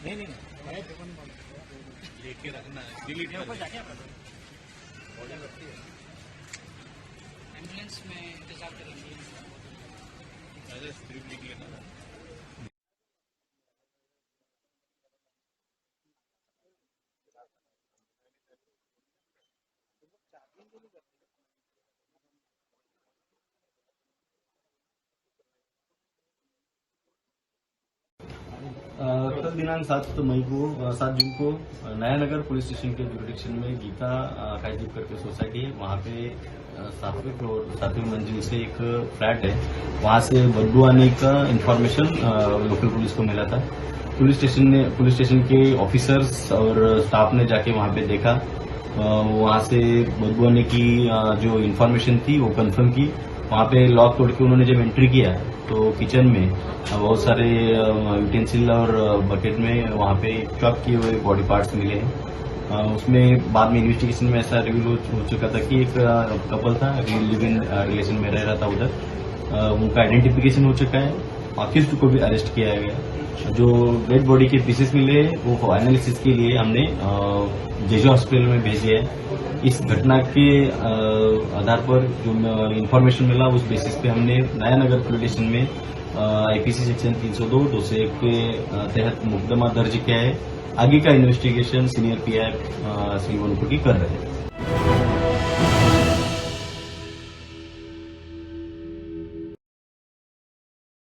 नहीं लेके रखना है, डिलीट एम्बुलेंस में इंतजार करेंगे। स्क्रिप्ट लिख लेना। कल दिनांक 7 जून को नया नगर पुलिस स्टेशन के जुरिडिक्शन में गीता कायदीप करके सोसाइटी है। वहाँ पे 7वें फ्लोर 7वीं मंजिल से एक फ्लैट है, वहाँ से बदबू आने का इंफॉर्मेशन लोकल पुलिस को मिला था। पुलिस स्टेशन के ऑफिसर्स और स्टाफ ने जाके वहाँ पे देखा, वहाँ से बदबू आने की जो इंफॉर्मेशन थी वो कंफर्म की। वहाँ पे लॉक तोड़ के उन्होंने जब एंट्री किया तो किचन में बहुत सारे यूटेंसिल और बकेट में वहाँ पे चॉप किए हुए बॉडी पार्ट्स मिले हैं। उसमें बाद में इन्वेस्टिगेशन में ऐसा रिवील हो चुका था कि एक कपल था, लिव इन रिलेशन में रह रहा था उधर। उनका आइडेंटिफिकेशन हो चुका है, अक्यूज्ड को भी अरेस्ट किया गया। जो डेड बॉडी के पीसेस मिले वो एनालिसिस के लिए हमने जेजे हॉस्पिटल में भेजे है। इस घटना के आधार पर जो इंफॉर्मेशन मिला उस बेसिस पे हमने नया नगर पुलिस स्टेशन में आईपीसी सेक्शन 302(2)(1) के तहत मुकदमा दर्ज किया है। आगे का इन्वेस्टिगेशन सीनियर पीआई श्री वनकुटी कर रहे हैं।